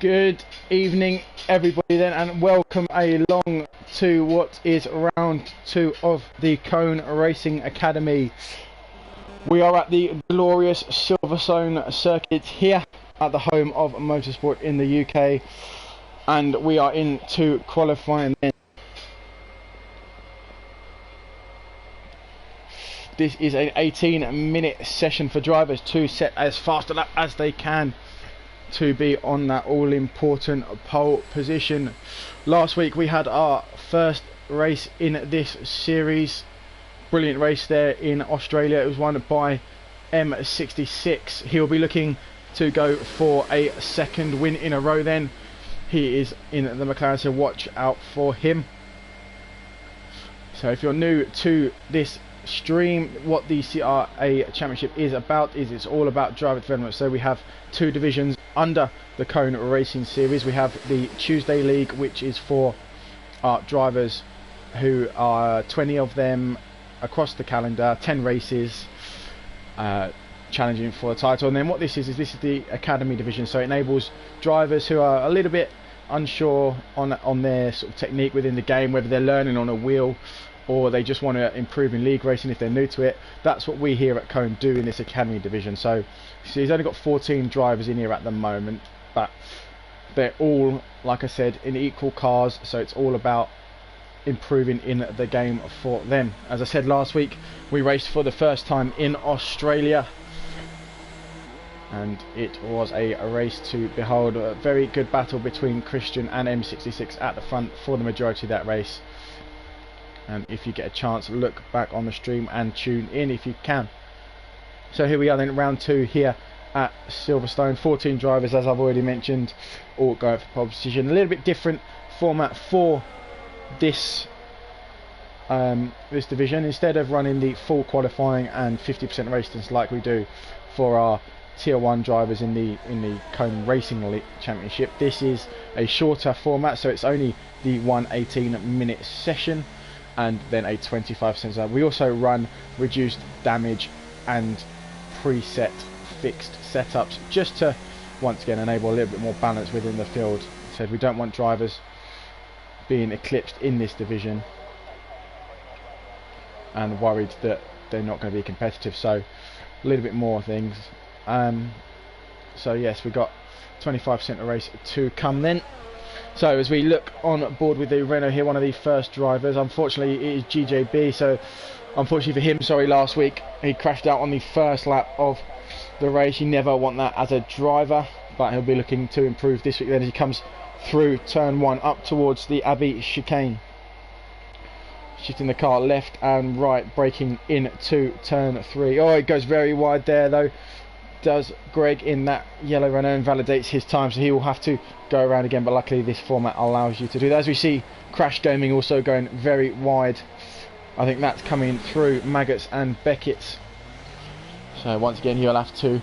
Good evening everybody then, and welcome along to what is round 2 of the Cone Racing Academy. We are at the glorious Silverstone circuit here at the home of motorsport in the UK, and we are into qualifying then. This is an 18-minute session for drivers to set as fast a lap as they can to be on that all-important pole position. Last week we had our first race in this series. Brilliant race there in Australia. It was won by M66. He'll be looking to go for a second win in a row then. He is in the McLaren, so watch out for him. So if you're new to this stream, what the CRA Championship is about is it's all about driver development. So we have 2 divisions under the Cone Racing Series. We have the Tuesday League, which is for our drivers who are 20 of them across the calendar, 10 races, challenging for the title. And then what this is the Academy division, so it enables drivers who are a little bit unsure on their sort of technique within the game, whether they're learning on a wheel or they just want to improve in league racing if they're new to it. That's what we here at Cone do in this Academy division. So he's only got 14 drivers in here at the moment, but they're all, like I said, in equal cars, so it's all about improving in the game for them. As I said last week, we raced for the first time in Australia, and it was a race to behold. A very good battle between Christian and M66 at the front for the majority of that race. And if you get a chance, look back on the stream and tune in if you can. So here we are then, round 2 here at Silverstone. 14 drivers, as I've already mentioned, all going for pole position. A little bit different format for this this division. Instead of running the full qualifying and 50% race distance like we do for our Tier 1 drivers in the Cone Racing Championship, this is a shorter format, so it's only the 18-minute session and then a 25% zone. We also run reduced damage and preset fixed setups just to once again enable a little bit more balance within the field. So we don't want drivers being eclipsed in this division and worried that they're not going to be competitive, so a little bit more things. So yes, we've got 25% of race to come then. So as we look on board with the Renault here, one of the first drivers, unfortunately it is GJB. So unfortunately for him, sorry, last week he crashed out on the first lap of the race. You never want that as a driver, but he'll be looking to improve this week then as he comes through turn 1 up towards the Abbey chicane. Shifting the car left and right, braking into turn 3. Oh, it goes very wide there though. Does Greg in that yellow Renault, invalidates his time, so he will have to go around again, but luckily this format allows you to do that. As we see Crash Gaming also going very wide. I think that's coming through Maggots and Beckett. So once again he'll have to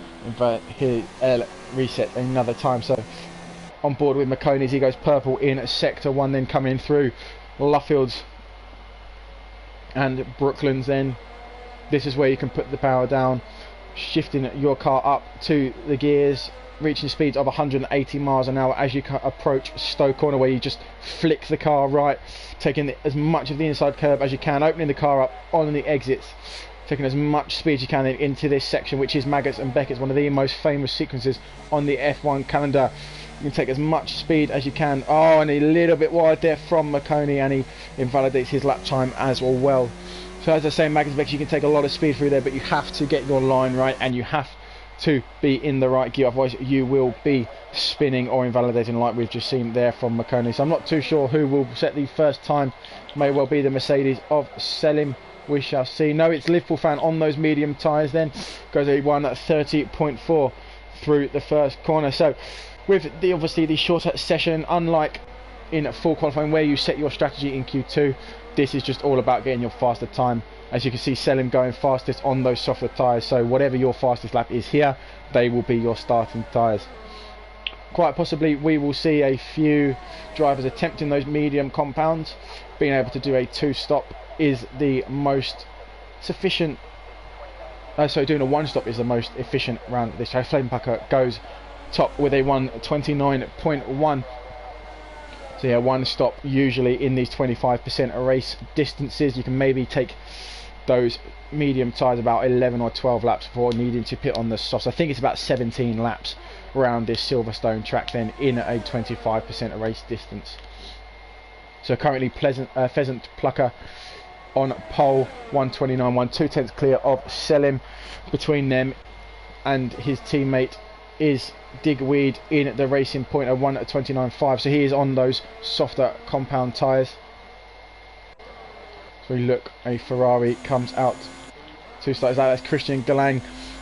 reset another time. So on board with McConey's, he goes purple in sector 1, then coming through Luffields and Brooklands then. This is where you can put the power down, shifting your car up to the gears, reaching speeds of 180 miles an hour as you approach Stowe Corner, where you just flick the car right, taking as much of the inside curb as you can, opening the car up on the exits, taking as much speed as you can into this section, which is Maggots and Beckett's, one of the most famous sequences on the F1 calendar. You can take as much speed as you can. Oh, and a little bit wide there from McConey, and he invalidates his lap time as well. So as I say, Maggots and Beckett, you can take a lot of speed through there, but you have to get your line right and you have to be in the right gear, otherwise you will be spinning or invalidating like we've just seen there from McConey. So I'm not too sure who will set the first time. May well be the Mercedes of Selim. We shall see. No, it's Liverpool fan on those medium tyres then. Goes a 1:30.4 through the first corner. So with the obviously the shorter session, unlike in full qualifying where you set your strategy in Q2, this is just all about getting your faster time. As you can see, Selim going fastest on those softer tyres, so whatever your fastest lap is here, they will be your starting tyres. Quite possibly we will see a few drivers attempting those medium compounds. Being able to do a 2-stop is the most sufficient, doing a 1-stop is the most efficient round this. So Flame Pucker goes top with a 1:29.1. So yeah, one stop usually in these 25% race distances. You can maybe take those medium tyres about 11 or 12 laps before needing to pit on the softs. I think it's about 17 laps around this Silverstone track then in a 25% race distance. So currently Pheasant Plucker on pole, 1:29.1, 2/10 clear of Selim. Between them and his teammate is Digweed in the Racing Point of 1:29.5, so he is on those softer compound tyres. So we look, a Ferrari comes out, 2 starts out. That's Christian Galang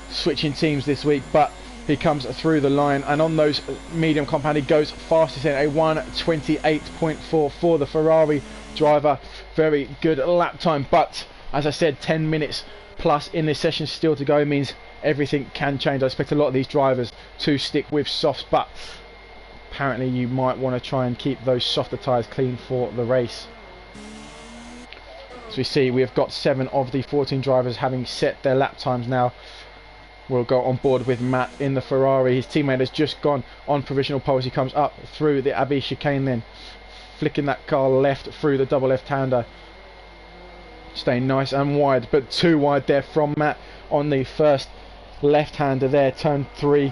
switching teams this week, but he comes through the line, and on those medium compound he goes fastest in a 1:28.4 for the Ferrari driver. Very good lap time, but as I said, 10 minutes plus in this session still to go means everything can change. I expect a lot of these drivers to stick with softs, but apparently you might want to try and keep those softer tyres clean for the race. As we see, we have got 7 of the 14 drivers having set their lap times now. We'll go on board with Matt in the Ferrari. His teammate has just gone on provisional pole as he comes up through the Abbey chicane, then flicking that car left through the double left-hander. Staying nice and wide, but too wide there from Matt on the first left-hander there. Turn 3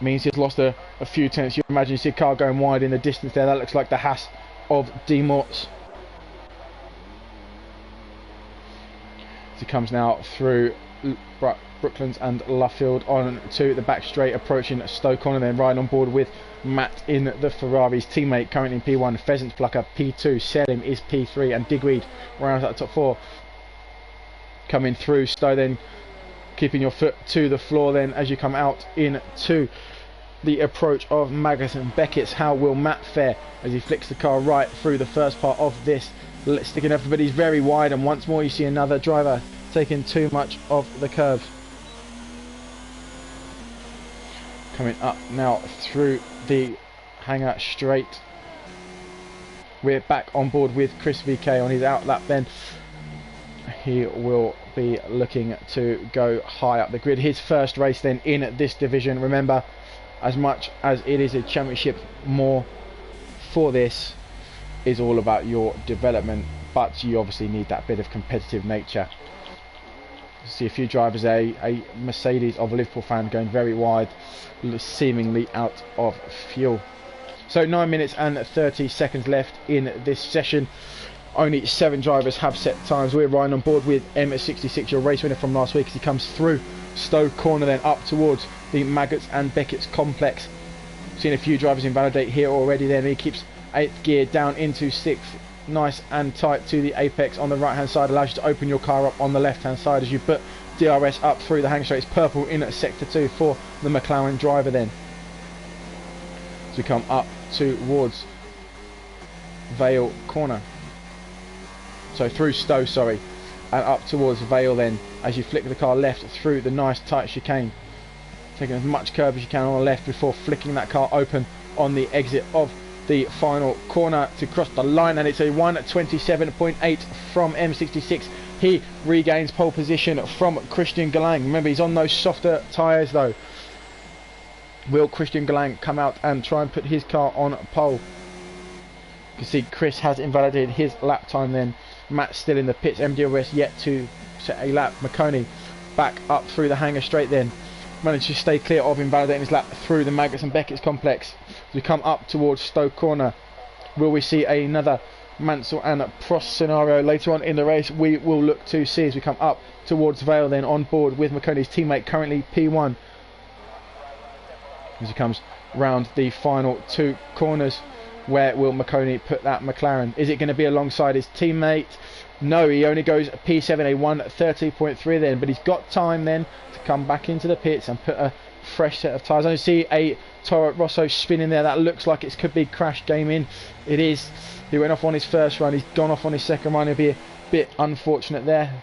means he's lost a few tenths. You imagine you see a car going wide in the distance there. That looks like the Haas of Demorts. As he comes now through Brooklands and Luffield on to the back straight, approaching Stoke Corner, then riding on board with Matt in the Ferrari's teammate currently in P1, Pheasant Plucker P2, Selim is P3, and Digweed rounds out the top 4. Coming through Stowe, then keeping your foot to the floor then as you come out into the approach of Maggotts and Beckett's. How will Matt fare as he flicks the car right through the first part of this? Sticking everybody's very wide, and once more you see another driver taking too much of the curve. Coming up now through the hangar straight. We're back on board with Chris VK on his outlap then. He will be looking to go high up the grid. His first race then in this division. Remember, as much as it is a championship, more for this is all about your development, but you obviously need that bit of competitive nature. See a few drivers, a Mercedes of a Liverpool fan going very wide, seemingly out of fuel. So 9 minutes and 30 seconds left in this session. Only 7 drivers have set times. We're riding on board with M66, your race winner from last week, as he comes through Stowe Corner, then up towards the Maggotts and Beckett's complex. Seen a few drivers invalidate here already. Then he keeps 8th gear down into 6th, nice and tight to the apex on the right hand side. Allows you to open your car up on the left hand side as you put DRS up through the hang straight. It's purple in at sector 2 for the McLaren driver then. As we come up towards Vale Corner, so through Stowe, sorry, and up towards Vale then as you flick the car left through the nice tight chicane, taking as much curve as you can on the left before flicking that car open on the exit of the final corner to cross the line, and it's a 1:27.8 from M66. He regains pole position from Christian Galang. Remember, he's on those softer tyres though. Will Christian Galang come out and try and put his car on pole? You can see Chris has invalidated his lap time then. Matt's still in the pits. MDRS yet to set a lap. McConey back up through the hangar straight then. Managed to stay clear of invalidating his lap through the Maggotts and Beckett's complex. As we come up towards Stowe Corner, will we see another Mansell and Prost scenario later on in the race? We will look to see as we come up towards Vale then, on board with McConey's teammate currently P1. As he comes round the final 2 corners, where will McConey put that McLaren? Is it going to be alongside his teammate? No, he only goes P7, a 1:30.3 then, but he's got time then to come back into the pits and put a fresh set of tyres. I see a Toro Rosso spinning there. That looks like it could be crash gaming. It is. He went off on his first run. He's gone off on his second run. It'll be a bit unfortunate there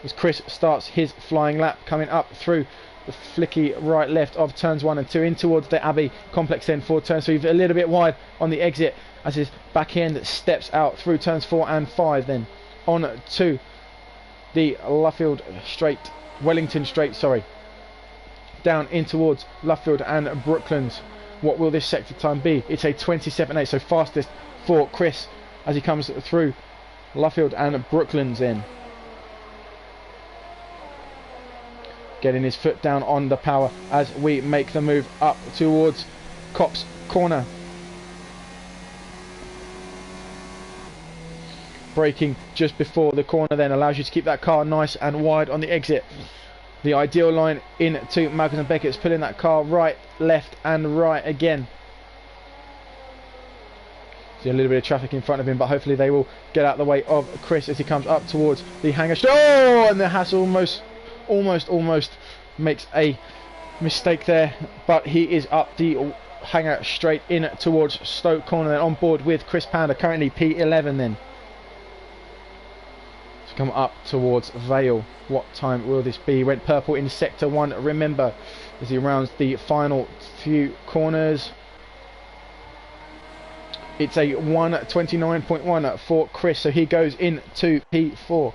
as Chris starts his flying lap, coming up through the flicky right left of turns 1 and 2 in towards the Abbey complex then for turn 3, a little bit wide on the exit as his back end steps out through turns 4 and 5 then on to the Luffield straight, Wellington straight, sorry. down in towards Luffield and Brooklands. What will this sector time be? It's a 27.8, so fastest for Chris as he comes through Luffield and Brooklands in. Getting his foot down on the power as we make the move up towards Copse Corner. Braking just before the corner then allows you to keep that car nice and wide on the exit. The ideal line into Malcolm and Beckett's pulling that car right, left and right again. See a little bit of traffic in front of him, but hopefully they will get out of the way of Chris as he comes up towards the hangar. Oh, and the Haas almost makes a mistake there, but he is up the hangar straight in towards Stoke Corner, then on board with Chris Pounder, currently P11 then. To come up towards Vale. What time will this be? He went purple in sector 1, remember, as he rounds the final few corners. It's a 1:29.1 for Chris, so he goes into P4.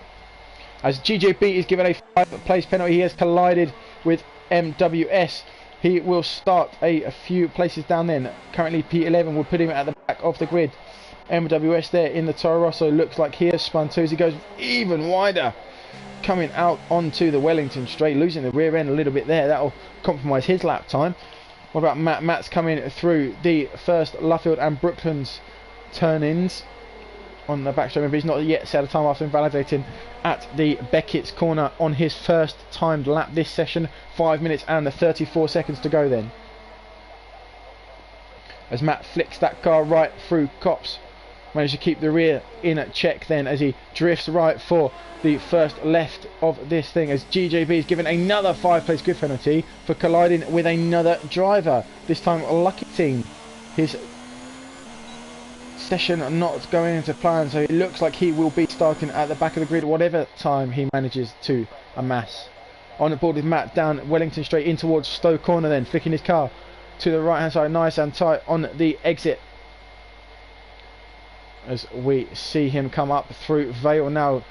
As GJB is given a 5-place penalty, he has collided with MWS. He will start a few places down then. Currently P11 will put him at the back of the grid. MWS there in the Toro Rosso looks like he has spun too as he goes even wider. Coming out onto the Wellington straight, losing the rear end a little bit there. That'll compromise his lap time. What about Matt? Matt's coming through the first Luffield and Brooklands turn-ins on the back straight. Remember, he's not yet set a time after invalidating at the Beckett's corner on his first timed lap this session. 5 minutes and 34 seconds to go then. As Matt flicks that car right through Copse. Managed to keep the rear in check then as he drifts right for the first left of this thing, as GJB is given another 5-place grid penalty for colliding with another driver. This time Lucky Team. His session not going into plan, so it looks like he will be starting at the back of the grid whatever time he manages to amass. On board with Matt down Wellington straight in towards Stoke Corner then, flicking his car to the right hand side nice and tight on the exit. As we see him come up through Vale now.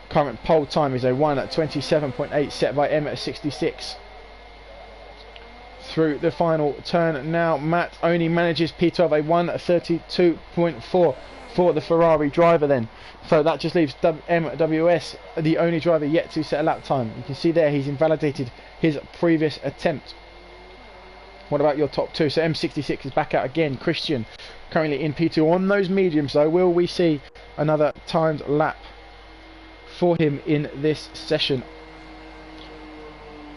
Current pole time is a 1:27.8 set by M66. Through the final turn now, Matt only manages P12, a 1:32.4 for the Ferrari driver then. So that just leaves MWS the only driver yet to set a lap time. You can see there he's invalidated his previous attempt. What about your top two? So M66 is back out again. Christian currently in P2 on those mediums though. Will we see another timed lap for him in this session?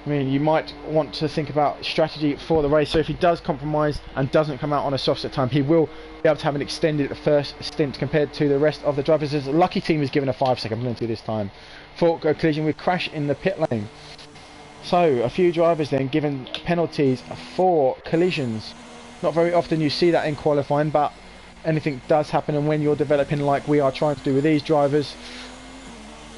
I mean, you might want to think about strategy for the race. So if he does compromise and doesn't come out on a soft set time, he will be able to have an extended first stint compared to the rest of the drivers. As Lucky Team is given a 5-second penalty this time for a collision with Crash in the pit lane. So a few drivers then given penalties for collisions. Not very often you see that in qualifying, but anything does happen, and when you're developing like we are trying to do with these drivers,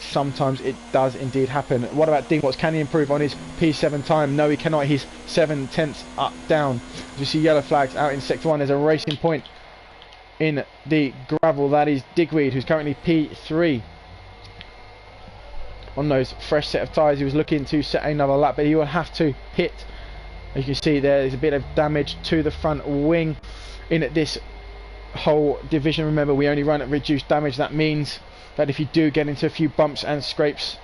sometimes it does indeed happen. What about Dean Watts? Can he improve on his P7 time? No, he cannot. He's 7/10 up down. As you see yellow flags out in sector 1, there's a racing point in the gravel. That is Digweed, who's currently P3. On those fresh set of tyres, he was looking to set another lap, but he will have to pit. As you can see, there is a bit of damage to the front wing in this whole division. Remember, we only run at reduced damage. That means that if you do get into a few bumps and scrapes,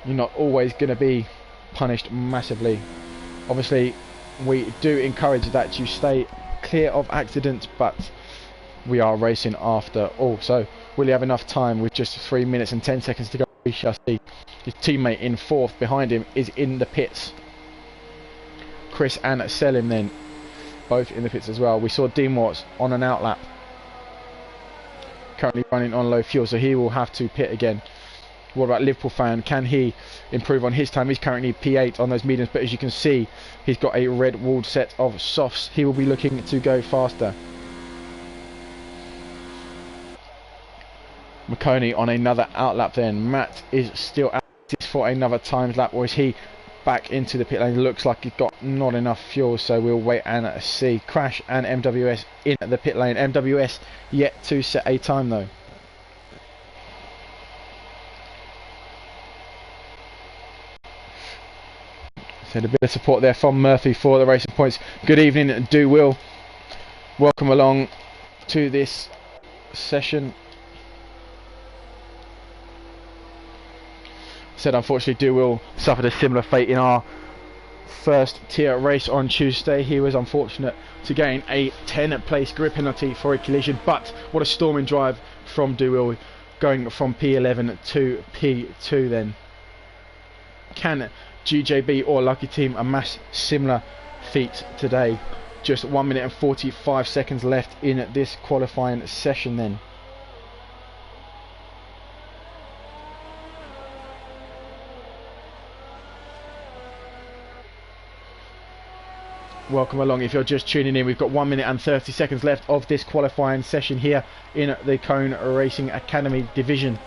you're not always going to be punished massively. Obviously, we do encourage that you stay clear of accidents, but we are racing after all. So will he have enough time with just 3 minutes and 10 seconds to go? We shall see. His teammate in fourth behind him is in the pits. Chris and Selim then both in the pits as well. We saw Dean Watts on an outlap, currently running on low fuel, so he will have to pit again. What about Liverpool fan? Can he improve on his time? He's currently P8 on those mediums, but as you can see, he's got a red walled set of softs. He will be looking to go faster. McConey on another outlap then. Matt is still active for another times lap, or is he back into the pit lane? Looks like he's got not enough fuel, so we'll wait and see. Crash and MWS in the pit lane. MWS yet to set a time though. So a bit of support there from Murphy for the Racing Points. Good evening, Do Will. Welcome along to this session. Said unfortunately Do Will suffered a similar fate in our first tier race on Tuesday. He was unfortunate to gain a 10 place grid penalty for a collision, but what a storming drive from Do Will, going from P11 to P2 then. Can GJB or Lucky Team amass similar feat today? Just 1 minute and 45 seconds left in this qualifying session then. Welcome along if you're just tuning in. We've got 1 minute and 30 seconds left of this qualifying session here in the Cone Racing Academy division.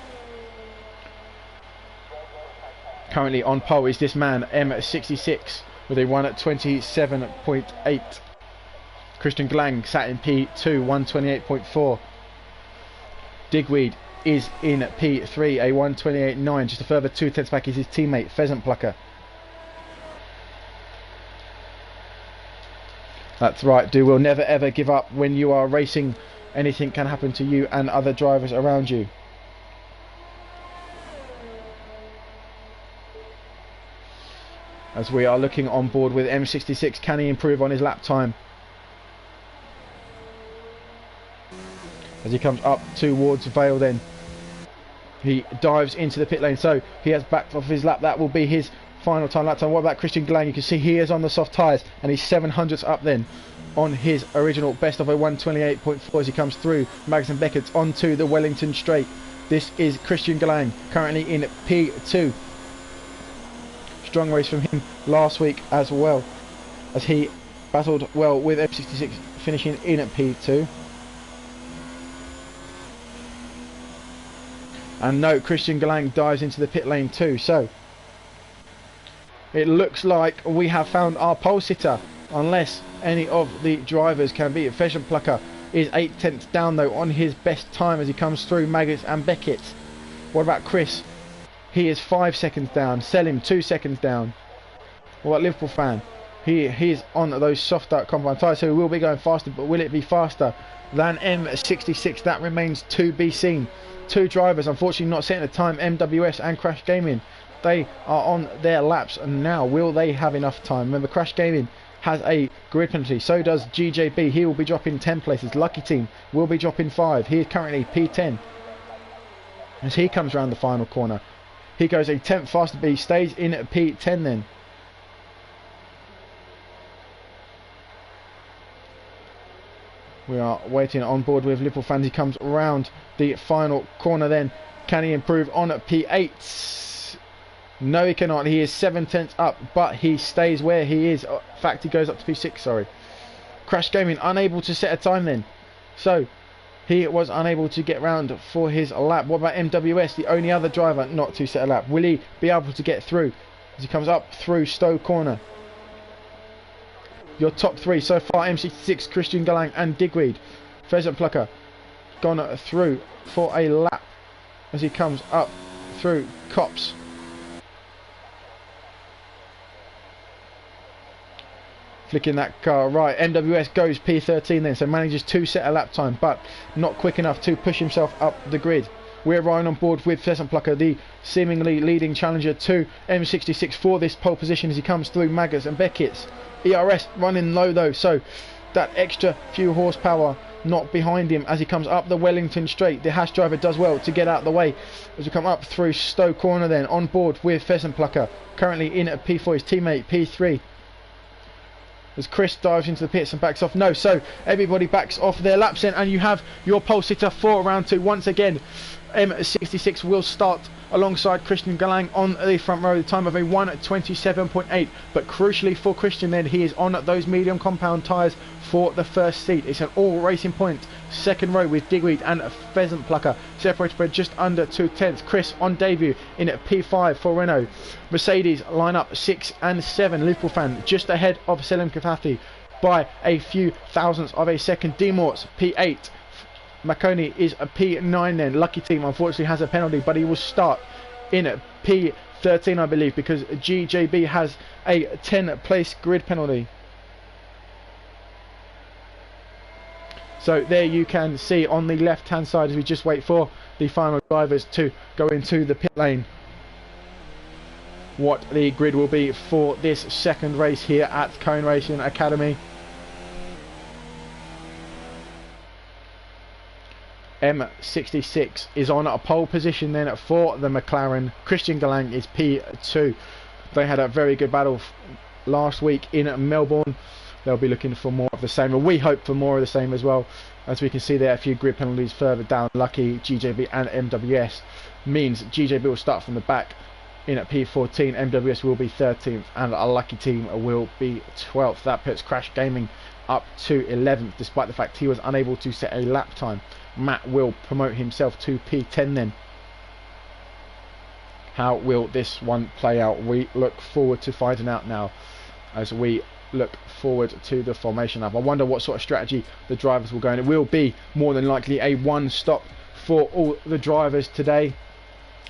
Currently on pole is this man, M66, with a 1:27.8. Christian Glang sat in P2, 1:28.4. Digweed is in P3, a 1:28.9. Just a further 2/10 back is his teammate, Pheasant Plucker. That's right, Do Will. Never ever give up when you are racing. Anything can happen to you and other drivers around you. As we are looking on board with M66, can he improve on his lap time? As he comes up towards Vale then, he dives into the pit lane, so he has backed off his lap. That will be his final time lap time. What about Christian Glang? You can see he is on the soft tyres and he's 700ths up then on his original best of a 1:28.4 as he comes through Mags and Beckett onto the Wellington Straight. This is Christian Glang currently in P2. Strong race from him last week as well, as he battled well with M66, finishing in at P2. And no, Christian Glang dives into the pit lane too, so it looks like we have found our pole sitter, unless any of the drivers can beat it. Pheasant Plucker is 8/10 down though on his best time as he comes through Maggots and Beckett. What about Chris? He is 5 seconds down. Selim 2 seconds down. What about Liverpool fan? He's on those soft compound tyres, so he will be going faster, but will it be faster than M66? That remains to be seen. Two drivers unfortunately not setting the time, MWS and Crash Gaming. They are on their laps and now will they have enough time? Remember, Crash Gaming has a grid penalty, so does GJB. He will be dropping 10 places. Lucky Team will be dropping 5. He is currently P10 as he comes around the final corner. He goes a 10th faster, but he stays in at P10 then. We are waiting on board with Liverpool fans. He comes around the final corner then. Can he improve on at P8? No, he cannot. He is 7/10 up, but he stays where he is. In fact, he goes up to P6, sorry. Crash Gaming unable to set a time then. So he was unable to get round for his lap. What about MWS, the only other driver not to set a lap? Will he be able to get through as he comes up through Stowe Corner? Your top three so far, M66, Christian Glang and Digweed. Pheasant Plucker gone through for a lap as he comes up through Cops. Flicking that car right. MWS goes P13 then, so manages to set a lap time, but not quick enough to push himself up the grid. We're riding on board with Pheasant Plucker, the seemingly leading challenger to M66 for this pole position as he comes through Maggots and Beckett's. ERS running low though, so that extra few horsepower not behind him as he comes up the Wellington Straight. The Hash driver does well to get out of the way as we come up through Stowe Corner then, on board with Pheasant Plucker, currently in at P4, his teammate P3. As Chris dives into the pits and backs off. No, so everybody backs off their laps in, and you have your pole sitter for round 2 once again. M66 will start alongside Christian Glang on the front row, the time of a 1:27.8, but crucially for Christian then, he is on those medium compound tyres for the first seat. It's an all Racing Point second row with Digweed and Pheasant Plucker separated by just under 2/10. Chris on debut in at P5 for Renault. Mercedes line up 6 and 7. Liverpool fan just ahead of Selim Kafathi by a few thousandths of a second. D-Morts P8. Makoni is a P9 then. Lucky Team unfortunately has a penalty, but he will start in P13, I believe, because GJB has a 10-place grid penalty. So there you can see on the left hand side, as we just wait for the final drivers to go into the pit lane, what the grid will be for this second race here at Cone Racing Academy. M66 is on a pole position then for the McLaren. Christian Galang is P2. They had a very good battle last week in Melbourne. They'll be looking for more of the same, and we hope for more of the same as well. As we can see there, a few grid penalties further down. Lucky, GJB and MWS means GJB will start from the back in at P14, MWS will be 13th, and a Lucky team will be 12th. That puts Crash Gaming up to 11th, despite the fact he was unable to set a lap time. Matt will promote himself to P10 then. How will this one play out? We look forward to finding out now as we look forward to the formation lap. I wonder what sort of strategy the drivers will go in. It will be more than likely a one stop for all the drivers today.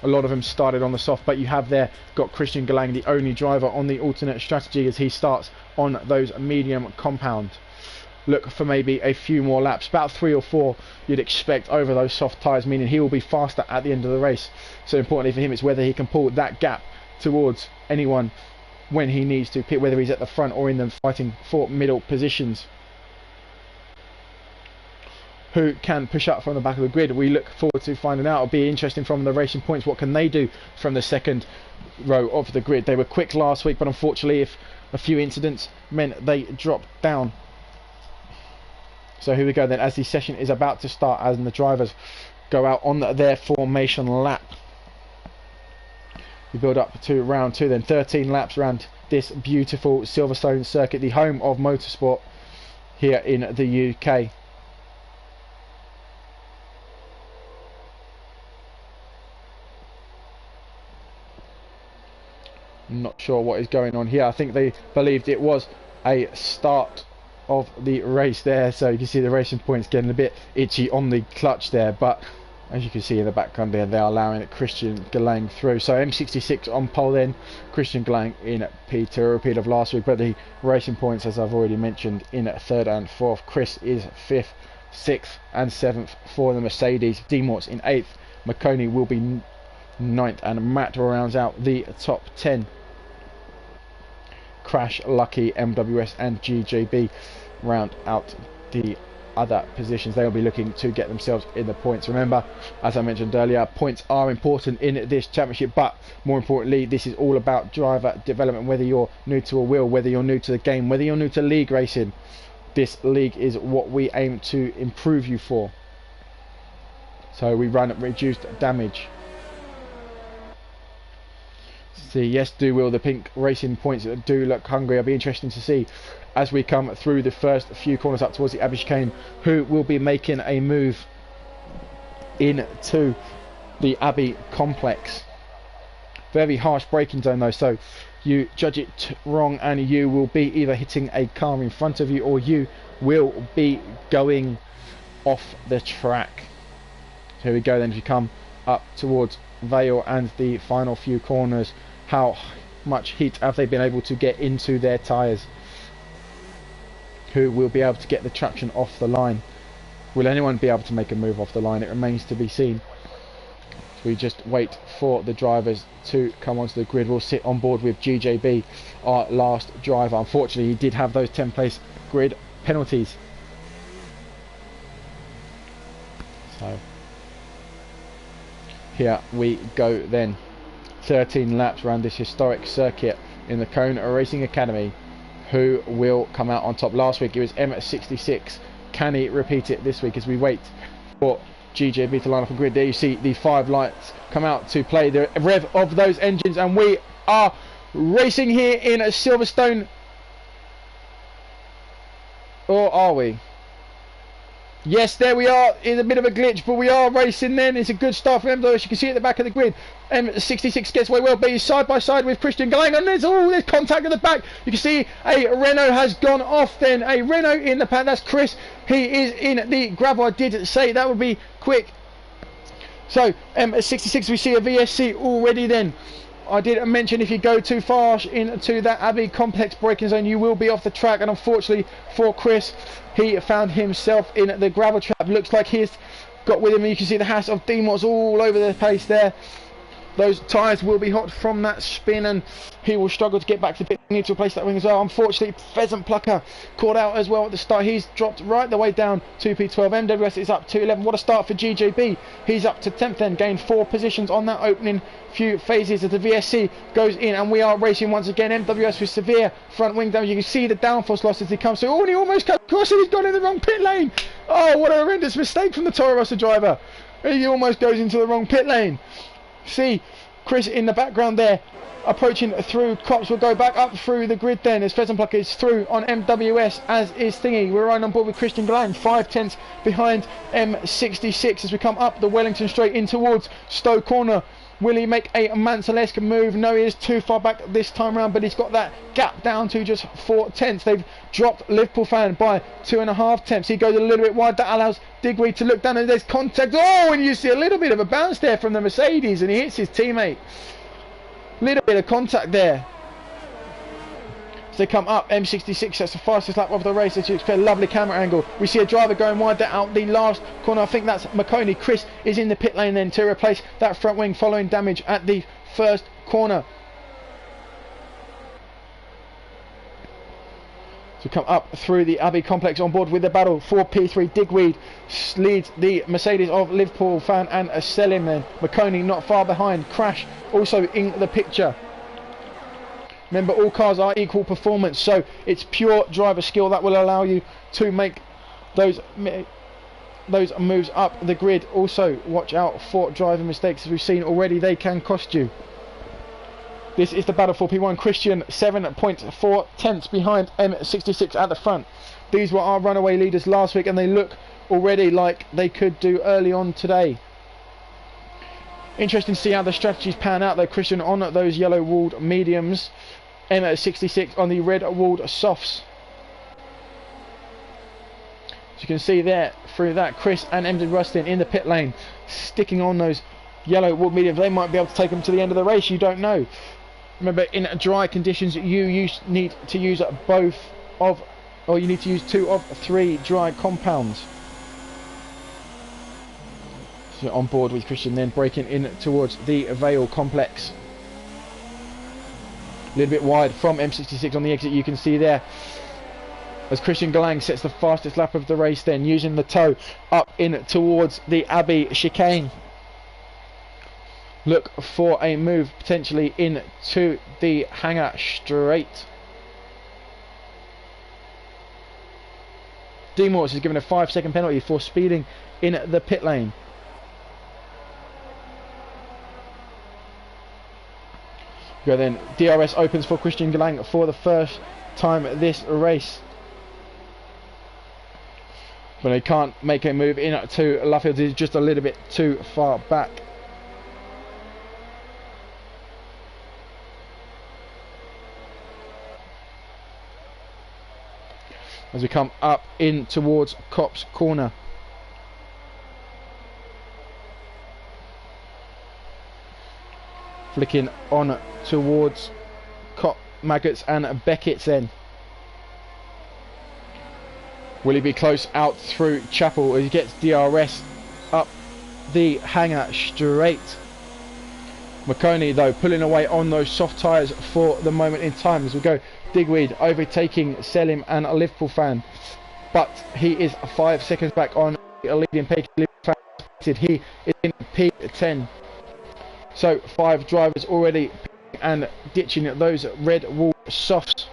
A lot of them started on the soft, but you have there got Christian Galang, the only driver on the alternate strategy, as he starts on those medium compound. Look for maybe a few more laps, about 3 or 4 you'd expect over those soft tyres, meaning he will be faster at the end of the race. So importantly for him is whether he can pull that gap towards anyone when he needs to pit, whether he's at the front or in them fighting for middle positions. Who can push up from the back of the grid? We look forward to finding out. It'll be interesting from the Racing Points. What can they do from the second row of the grid? They were quick last week, but unfortunately, if a few incidents meant they dropped down. So here we go then, as the session is about to start, as the drivers go out on their formation lap. We build up to round 2 then, 13 laps around this beautiful Silverstone circuit, the home of motorsport here in the UK. Not sure what is going on here. I think they believed it was a start of the race there, so you can see the Racing Points getting a bit itchy on the clutch there, but as you can see in the background there, they are allowing Christian Galang through. So M66 on pole then, Christian Galang in P2, a repeat of last week, but the Racing Points, as I've already mentioned, in 3rd and 4th. Chris is 5th, 6th and 7th for the Mercedes. D-Mort's in 8th, McConey will be 9th, and Matt rounds out the top 10. Crash, Lucky, MWS and GJB round out the other positions. They will be looking to get themselves in the points. Remember, as I mentioned earlier, points are important in this championship, but more importantly, this is all about driver development. Whether you're new to a wheel, whether you're new to the game, whether you're new to league racing, this league is what we aim to improve you for. So we run at reduced damage. See, yes, do will the pink Racing Points do look hungry. It'll be interesting to see as we come through the first few corners up towards the Abbey Chicane who will be making a move into the Abbey complex. Very harsh braking zone though, so you judge it wrong and you will be either hitting a car in front of you or you will be going off the track. So here we go then, if you come up towards Vale and the final few corners, how much heat have they been able to get into their tyres? Who will be able to get the traction off the line? Will anyone be able to make a move off the line? It remains to be seen. So we just wait for the drivers to come onto the grid. We'll sit on board with GJB, our last driver. Unfortunately, he did have those 10-place grid penalties. So here we go then. 13 laps around this historic circuit in the Cone Racing Academy. Who will come out on top? Last week it was M66. Can he repeat it this week as we wait for GJB to line up a grid? There you see the 5 lights come out to play the rev of those engines, and we are racing here in Silverstone. Or are we? Yes, there we are. It's a bit of a glitch, but we are racing then. It's a good start for MWS. You can see at the back of the grid, M66 gets away well, but he's side by side with Christian Galang, and there's contact at the back. You can see a Renault has gone off then. A Renault in the pack. That's Chris. He is in the gravel. I did say that would be quick. So at 66 we see a VSC already then. I did mention if you go too far into that Abbey complex braking zone you will be off the track, and unfortunately for Chris he found himself in the gravel trap. Looks like he's got with him, and you can see the Haas of Demos all over the place there. Those tyres will be hot from that spin, and he will struggle to get back to the pit. Need to replace that wing as well. Unfortunately, Pheasant Plucker caught out as well at the start. He's dropped right the way down to P12. MWS is up to 11. What a start for GJB. He's up to 10th then, gained 4 positions on that opening few phases as the VSC goes in, and we are racing once again. MWS with severe front wing damage. You can see the downforce loss as he comes through. Oh, and he almost comes across and he's gone in the wrong pit lane. Oh, what a horrendous mistake from the Toro Rosso driver. He almost goes into the wrong pit lane. See Chris in the background there approaching through. Cops will go back up through the grid then as Pheasant Plucker is through on MWS, as is Thingy. We're right on board with Christian Galang, 5/10 behind M66 as we come up the Wellington straight in towards Stowe Corner. Will he make a Mansell-esque move? No, he is too far back this time around, but he's got that gap down to just 4/10. They've dropped Liverpool fan by 2.5 tenths. He goes a little bit wide. That allows Digweed to look down, and there's contact. Oh, and you see a little bit of a bounce there from the Mercedes, and he hits his teammate. Little bit of contact there. They come up, M66, that's the fastest lap of the race, as you expect. Lovely camera angle. We see a driver going wide out the last corner. I think that's McConey. Chris is in the pit lane then to replace that front wing following damage at the first corner. To come up through the Abbey complex on board with the battle for P3. Digweed leads the Mercedes of Liverpool fan and Selim then. McConey not far behind. Crash also in the picture. Remember, all cars are equal performance, so it's pure driver skill that will allow you to make those moves up the grid. Also, watch out for driving mistakes, as we've seen already, they can cost you. This is the battle for P1. Christian 7.4 tenths behind M66 at the front. These were our runaway leaders last week, and they look already like they could do early on today. Interesting to see how the strategies pan out though. Christian on those yellow walled mediums, M66 on the red walled softs. As you can see there through that, Chris and MD Rustin in the pit lane sticking on those yellow walled mediums. They might be able to take them to the end of the race, you don't know. Remember, in dry conditions you need to use both of, or you need to use 2 of 3 dry compounds. So on board with Christian then braking in towards the Vale complex. A little bit wide from M66 on the exit, you can see there as Christian Galang sets the fastest lap of the race then, using the toe up in towards the Abbey chicane. Look for a move potentially into the hangar straight. D Morris is given a 5-second penalty for speeding in the pit lane. Go then, DRS opens for Christian Galang for the first time this race. But they can't make a move in to Luffield. He's just a little bit too far back. As we come up in towards Cops Corner. Flicking on towards Maggots and Beckett's then. Will he be close out through Chapel as he gets DRS up the hangar straight? McConey though pulling away on those soft tyres for the moment in time as we go. Digweed overtaking Selim and a Liverpool fan, but he is 5 seconds back on a leading pace. He is in P10. So 5 drivers already and ditching those red wall softs.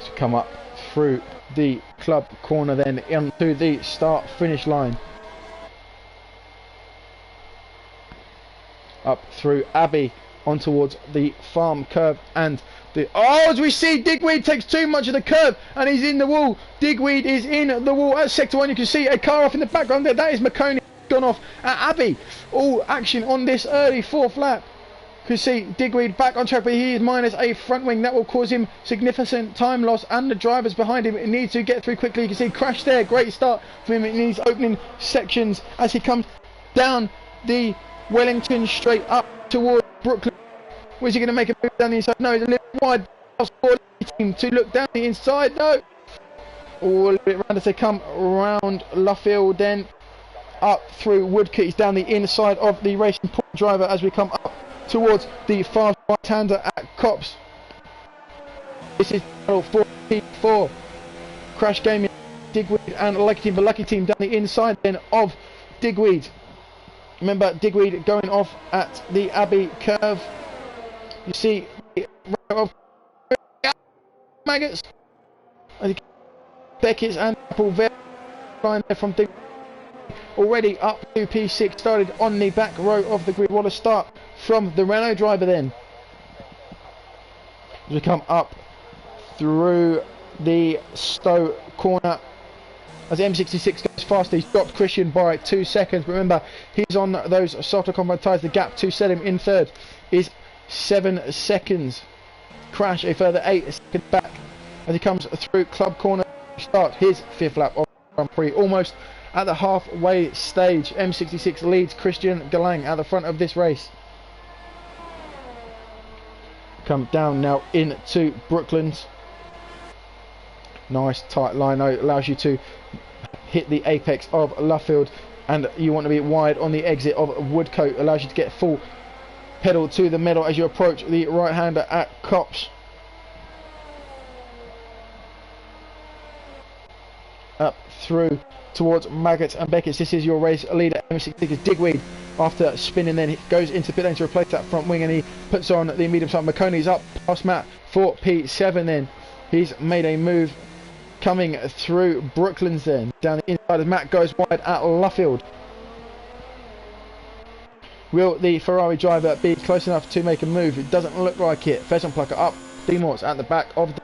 To come up through the club corner then into the start finish line. Up through Abbey on towards the farm curve and the, oh, as we see Digweed takes too much of the curve and he's in the wall. Digweed is in the wall at sector 1. You can see a car off in the background there. That is McConey gone off at Abbey. All action on this early 4th lap. Could see Digweed back on track, but he is minus a front wing. That will cause him significant time loss, and the drivers behind him need to get through quickly. You can see Crash there, great start for him in these opening sections as he comes down the Wellington straight up towards Brooklyn. Was he going to make a move down the inside? No, he's a little wide for the team to look down the inside. No, all a little bit round as they come round Luffield, then up through Woodcote. He's down the inside of the Racing Point driver as we come up towards the fast right-hander at Copse. This is battle 4P4. Crash Gaming, Digweed and Lucky Team. The Lucky Team down the inside then of Digweed. Remember, Digweed going off at the Abbey curve. You see the row of Maggots, Beckett's and Apple very fine there from Digweed. Already up to P6, started on the back row of the grid. What a start from the Renault driver then. As we come up through the Stowe corner, as M66 goes faster, he's dropped Christian by 2 seconds. But remember, he's on those softer compound tyres. The gap to set him in third is 7 seconds. Crash a further 8 seconds back as he comes through Club Corner to start his 5th lap of the Grand Prix. Almost at the halfway stage, M66 leads Christian Galang at the front of this race. Come down now into Brooklands. Nice tight line out, allows you to hit the apex of Luffield, and you want to be wide on the exit of Woodcote. Allows you to get full pedal to the metal as you approach the right-hander at Copse. Up through towards Maggots and Beckett's. This is your race leader, M66 Digweed. After spinning, then he goes into pit lane to replace that front wing, and he puts on the medium side. McConey's up past Matt for P7 then. He's made a move coming through Brooklands then. Down the inside as Matt goes wide at Luffield. Will the Ferrari driver be close enough to make a move? It doesn't look like it. Pheasant Plucker up. Demorts at the back of the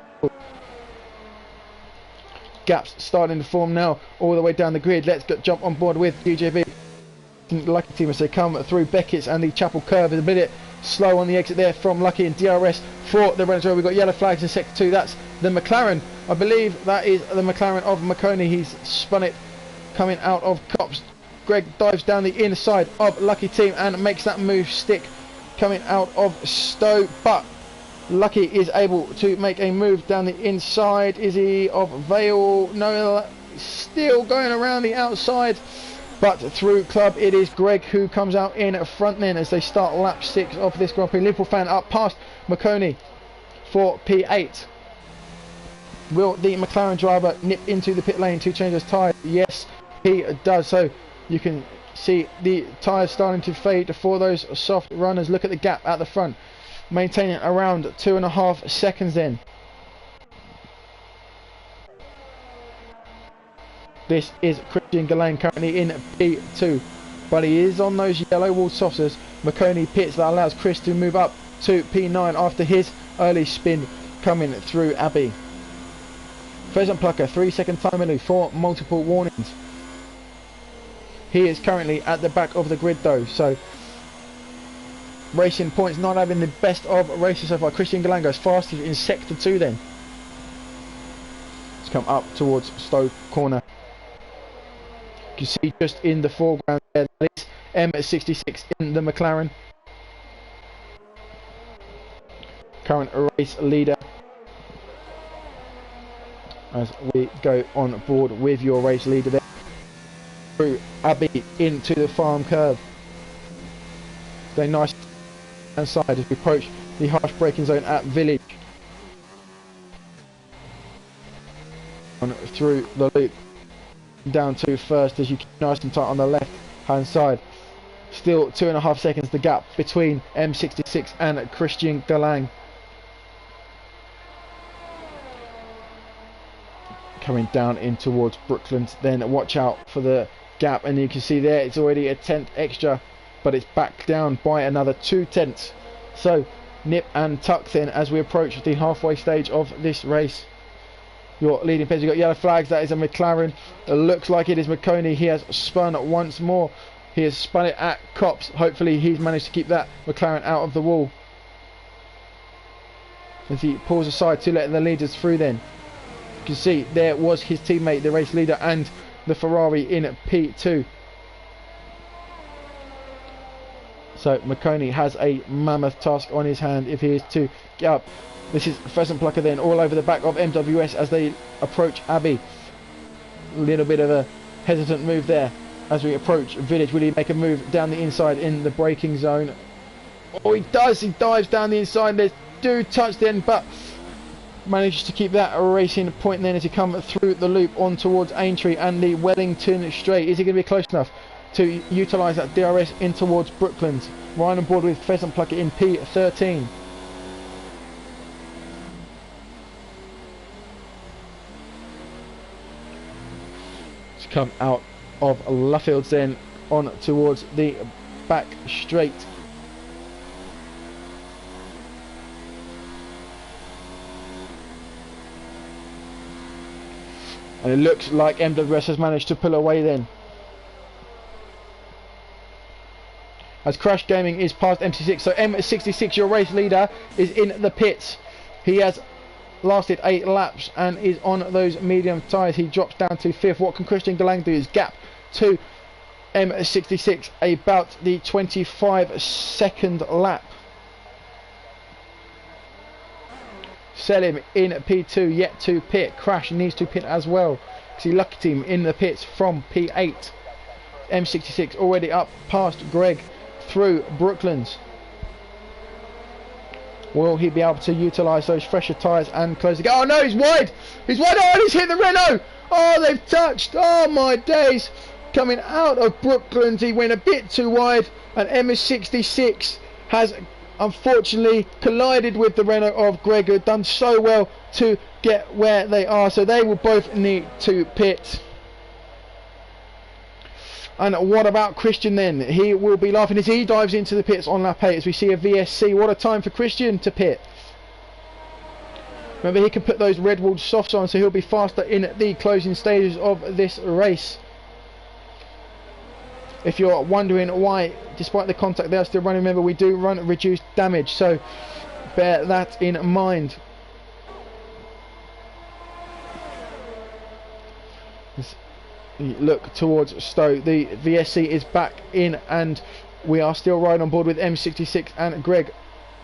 gaps starting to form now all the way down the grid. Let's jump on board with DJB. Lucky Team as they come through Beckett's and the Chapel curve is a bit slow on the exit there from Lucky and DRS for the Renault. We've got yellow flags in sector 2. That's the McLaren. I believe that is the McLaren of McConey. He's spun it coming out of Copse. Greg dives down the inside of Lucky Team and makes that move stick coming out of Stowe, but Lucky is able to make a move down the inside. Is he of Vale? No, still going around the outside, but through Club it is Greg who comes out in front then as they start lap 6 of this Grand Prix. Liverpool fan up past McConey for P8. Will the McLaren driver nip into the pit lane to change his tyre? Yes, he does. So you can see the tyres starting to fade for those soft runners. Look at the gap at the front, maintaining around 2.5 seconds then. This is Christian Galang currently in P2, but he is on those yellow wall saucers. McConey pits, that allows Chris to move up to P9 after his early spin coming through Abbey. Pheasant Plucker 3-second time limit for multiple warnings. He is currently at the back of the grid though, so Racing Point's not having the best of races so far. Christian Galang goes fastest in sector 2 then. Let's come up towards Stowe corner. You can see just in the foreground there, that is M66 in the McLaren. Current race leader. As we go on board with your race leader there. Through Abbey into the farm curve. Very nice side as we approach the harsh braking zone at Village. On through the loop down to first as you keep nice and tight on the left hand side. Still 2.5 seconds the gap between M66 and Christian Galang. Coming down in towards Brooklands, then watch out for the gap, and you can see there it's already a 1/10 extra, but it's back down by another 2/10. So nip and tuck then as we approach the halfway stage of this race. Your leading pairs, you've got yellow flags, that is a McLaren. It looks like it is McConey. He has spun once more He has spun it at Copse. Hopefully he's managed to keep that McLaren out of the wall. As he pulls aside to let the leaders through then. You can see there was his teammate, the race leader, and the Ferrari in P2. So McConey has a mammoth task on his hand if he is to get up. This is Pheasant Plucker then all over the back of MWS as they approach Abbey. A little bit of a hesitant move there as we approach Village. Will he make a move down the inside in the braking zone? Oh, he does. He dives down the inside. There's do touch then, but manages to keep that racing point then as he comes through the loop on towards Aintree and the Wellington straight. Is he going to be close enough to utilise that DRS in towards Brooklands? Ryan on board with Pheasant Plucker in P13. To come out of Luffields then on towards the back straight. And it looks like MWS has managed to pull away then. As Crash Gaming is past MC6. So M66, your race leader, is in the pits. He has lasted 8 laps and is on those medium tyres. He drops down to 5th. What can Christian Galang do is gap to M66 about the 25-second lap. Selim in P2, yet to pit. Crash needs to pit as well. See Lucky Team in the pits from P8. M66 already up past Greg through Brooklands. Will he be able to utilise those fresher tyres and close the gap? Oh no, he's wide! He's wide! Oh, and he's hit the Renault! Oh, they've touched! Oh my days! Coming out of Brooklands, he went a bit too wide, and M66 has unfortunately collided with the Renault of Greg, who had done so well to get where they are. So they will both need to pit. And what about Christian then? He will be laughing as he dives into the pits on lap 8 as we see a VSC. What a time for Christian to pit. Remember, he can put those Redwood softs on, so he'll be faster in the closing stages of this race. If you're wondering why, despite the contact they are still running, remember we do run reduced damage, so bear that in mind. Look towards Stowe. The VSC is back in, and we are still riding on board with M66 and Greg.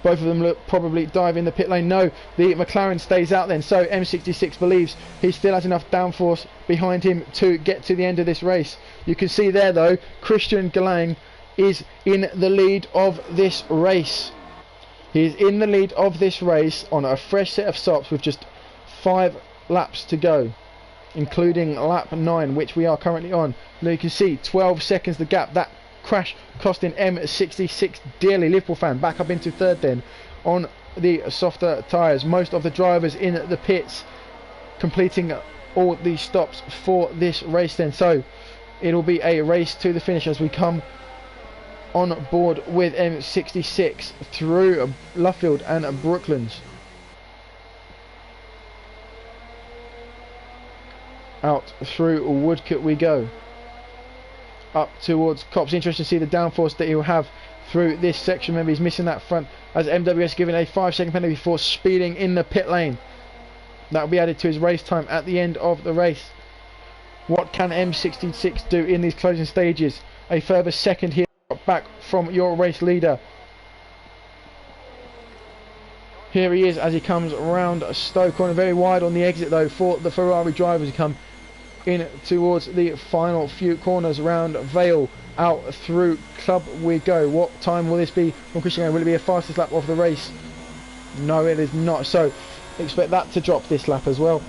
Both of them look probably dive in the pit lane. No, the McLaren stays out then, so M66 believes he still has enough downforce behind him to get to the end of this race. You can see there though, Christian Galang is in the lead of this race. He is in the lead of this race on a fresh set of stops with just 5 laps to go, including lap 9, which we are currently on. Now you can see 12 seconds the gap. That crash costing M66 dearly. Liverpool fan back up into 3rd then on the softer tyres. Most of the drivers in the pits completing all the stops for this race then. So it'll be a race to the finish as we come on board with M66 through Luffield and Brooklands. Out through Woodcote we go. Up towards Copse. Interesting to see the downforce that he'll have through this section. Remember, he's missing that front as MWS given a 5-second penalty for speeding in the pit lane. That will be added to his race time at the end of the race. What can M66 do in these closing stages? A further second here back from your race leader. Here he is as he comes around Stowe corner, very wide on the exit though for the Ferrari drivers. He come in towards the final few corners around Vale. Out through Club we go. What time will this be from Christian? Will it be a fastest lap of the race? No, it is not, so expect that to drop this lap as well.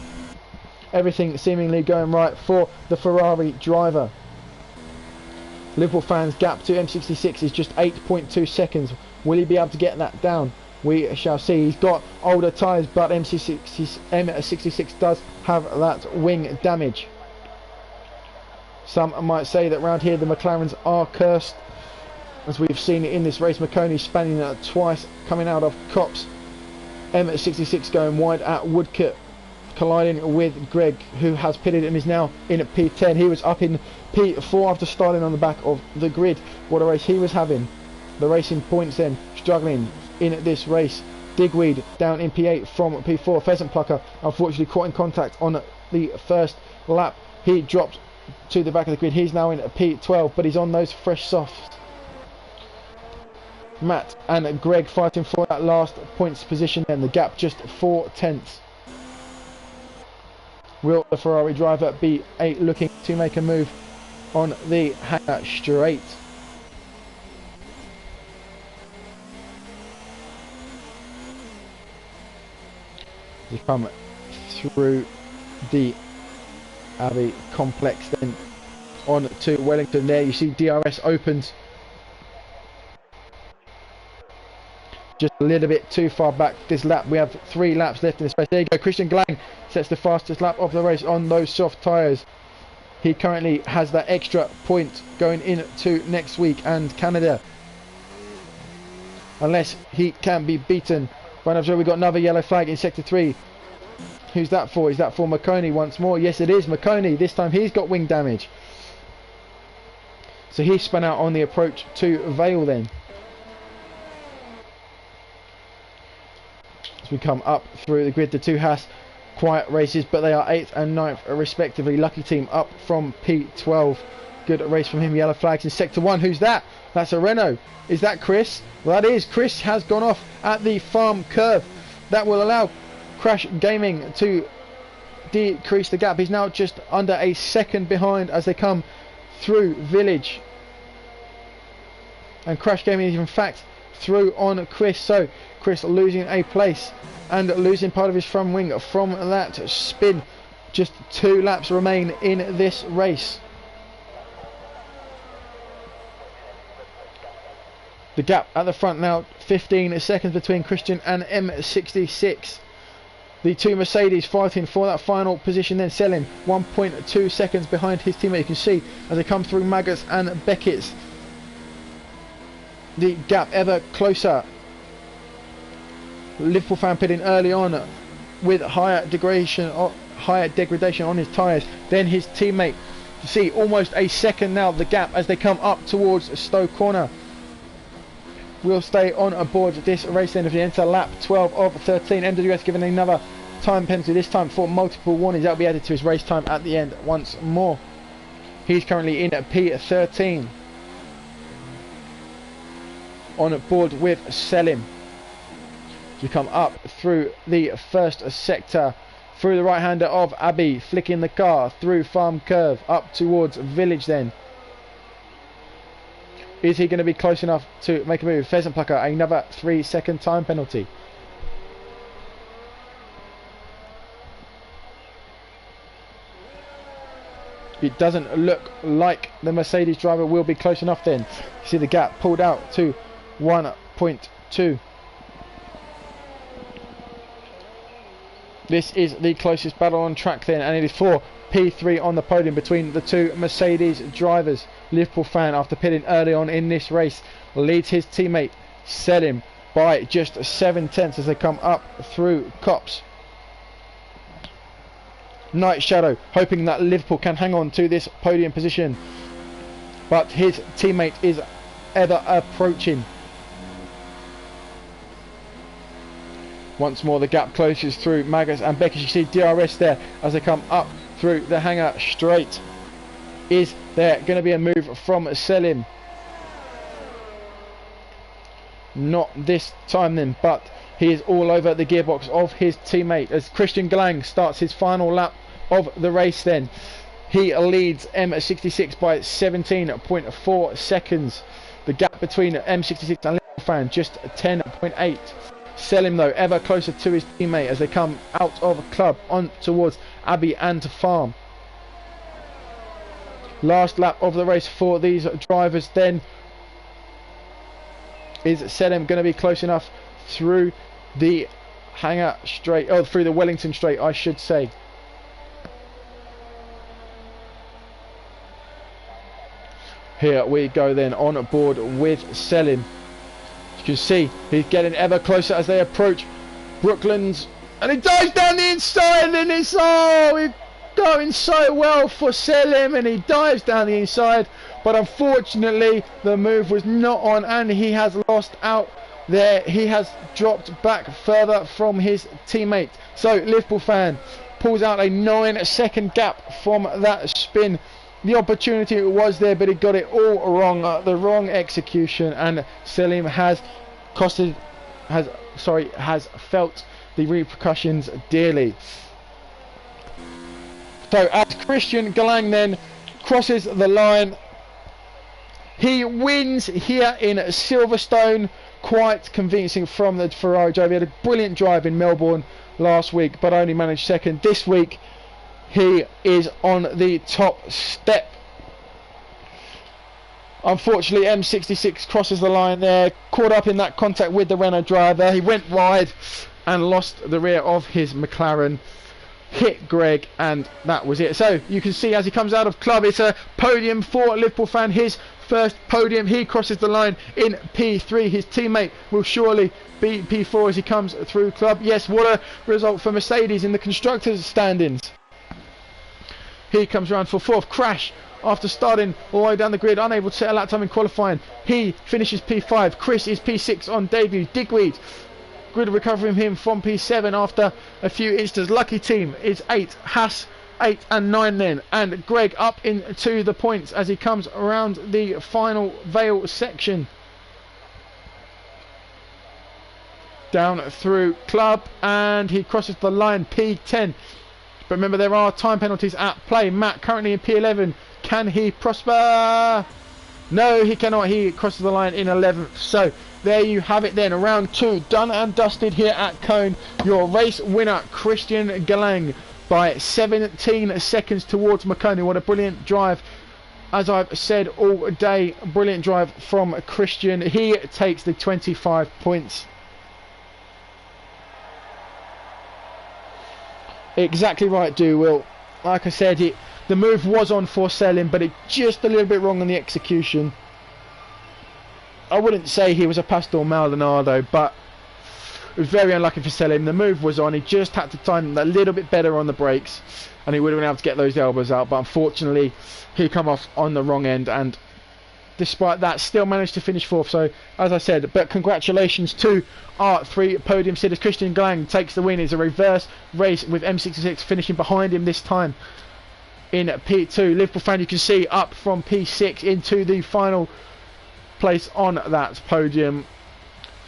Everything seemingly going right for the Ferrari driver. Liverpool fans gap to M66 is just 8.2 seconds. Will he be able to get that down? We shall see. He's got older tyres, but M66 does have that wing damage. Some might say that around here the McLarens are cursed, as we've seen in this race. McConey spanning twice coming out of Copse. M66 going wide at Woodcote. colliding with Greg, who has pitted and is now in at P10. He was up in P4 after starting on the back of the grid. What a race he was having. The racing points then struggling in this race. Digweed down in P8 from P4. Pheasant Plucker unfortunately caught in contact on the first lap. He dropped to the back of the grid. He's now in P12, but he's on those fresh softs. Matt and Greg fighting for that last points position, and the gap just 4/10. Will the Ferrari driver be looking to make a move on the hangar straight? They come through the Abbey complex, then on to Wellington. There you see DRS opens just a little bit too far back this lap. We have 3 laps left in this race. There you go, Christian Glang sets the fastest lap of the race on those soft tyres. He currently has that extra point going into next week and Canada, unless he can be beaten. Right now, we've got another yellow flag in sector 3. Who's that for? Is that for McConey once more? Yes, it is McConey. This time he's got wing damage, so he spun out on the approach to Vale then. As we come up through the grid, the 2 Haas quiet races, but they are 8th and 9th respectively. Lucky Team up from P12. Good race from him. Yellow flags in sector 1. Who's that? That's a Renault. Is that Chris? Well, that is. Chris has gone off at the farm curve. That will allow Crash Gaming to decrease the gap. He's now just under a second behind as they come through Village. And Crash Gaming is in fact through on Chris. So Chris losing a place and losing part of his front wing from that spin. Just 2 laps remain in this race. The gap at the front now 15 seconds between Christian and M66. The 2 Mercedes fighting for that final position, then Selim 1.2 seconds behind his teammate. You can see as they come through Maggots and Beckett's, the gap ever closer. Liverpool fan pitting early on with higher degradation on his tyres than his teammate. You see almost a second now the gap as they come up towards Stowe Corner. We'll stay on aboard this race then if they enter lap 12 of 13. MWS given another time penalty, this time for multiple warnings. That will be added to his race time at the end once more. He's currently in at P13. On board with Selim. We come up through the first sector, through the right hander of Abbey, flicking the car through Farm Curve up towards Village then. Is he going to be close enough to make a move? Pheasant Plucker, another 3-second time penalty. It doesn't look like the Mercedes driver will be close enough then. You see the gap pulled out to 1.2. This is the closest battle on track then, and it is for P3 on the podium between the 2 Mercedes drivers. Liverpool fan, after pitting early on in this race, leads his teammate Selim by just 7/10 as they come up through Cops. Night Shadow hoping that Liverpool can hang on to this podium position, but his teammate is ever approaching. Once more the gap closes through Magus and Beckers. You see DRS there as they come up through the hangar straight. Is there going to be a move from Selim? Not this time then, but he is all over the gearbox of his teammate as Christian Glang starts his final lap of the race then. He leads M66 by 17.4 seconds. The gap between M66 and Liverpool fan just 10.8. Selim though ever closer to his teammate as they come out of club on towards Abbey and Farm. Last lap of the race for these drivers then. Is Selim going to be close enough through the hangar straight, oh, through the Wellington straight I should say. Here we go then on board with Selim. You can see he's getting ever closer as they approach Brooklands And he dives down the inside, and it's, oh, going so well for Selim, and he dives down the inside, but unfortunately the move was not on, and he has lost out there. He has dropped back further from his teammate. So Liverpool fan pulls out a 9-second gap from that spin. The opportunity was there, but he got it all wrong, the wrong execution, and Selim has felt the repercussions dearly. So as Christian Galang then crosses the line, he wins here in Silverstone, quite convincing from the Ferrari driver. He had a brilliant drive in Melbourne last week, but only managed second. This week he is on the top step. Unfortunately, M66 crosses the line there, caught up in that contact with the Renault driver. He went wide and lost the rear of his McLaren, hit Greg, and that was it. So you can see as he comes out of club, it's a podium for Liverpool fan, his first podium. He crosses the line in P3. His teammate will surely be P4 as he comes through club. Yes, what a result for Mercedes in the constructors standings. He comes around for fourth. Crash after starting all the way down the grid, unable to set a lap time in qualifying. He finishes P5. Chris is P6 on debut. Digweed, grid recovering him from P7 after a few instances. Lucky Team is 8. Haas 8 and 9 then, and Greg up into the points as he comes around the final Vale section. Down through club, and he crosses the line, P10. But remember, there are time penalties at play. Matt currently in P11. Can he prosper? No, he cannot. He crosses the line in 11th. So there you have it then. Round 2 done and dusted here at Cone. Your race winner, Christian Galang, by 17 seconds towards McConey. What a brilliant drive. As I've said all day, brilliant drive from Christian. He takes the 25 points. Exactly right, Will. Like I said, the move was on for Selim, but it just a little bit wrong on the execution. I wouldn't say he was a Pastor Maldonado, but it was very unlucky for Selim. The move was on. He just had to time a little bit better on the brakes, and he would have been able to get those elbows out. But unfortunately, he come off on the wrong end, and despite that, still managed to finish fourth. So, as I said, but congratulations to our 3 podium sitters. Christian Galang takes the win. It's a reverse race with M66 finishing behind him this time in P2. Liverpool fan, you can see, up from P6 into the final place on that podium.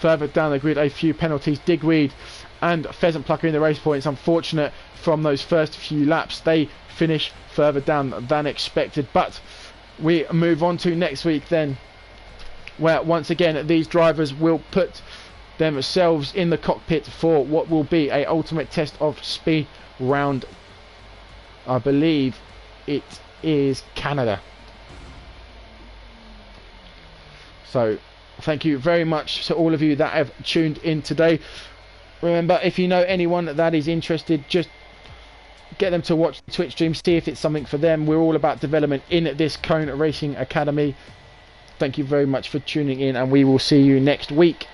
Further down the grid, a few penalties. Digweed and Pheasant Plucker in the race points. Unfortunate from those first few laps. They finish further down than expected. But we move on to next week then, where once again these drivers will put themselves in the cockpit for what will be a ultimate test of speed round, I believe it is Canada. So thank you very much to all of you that have tuned in today. Remember, if you know anyone that is interested, just get them to watch the Twitch stream, see if it's something for them. We're all about development in this Cone Racing Academy. Thank you very much for tuning in, and we will see you next week.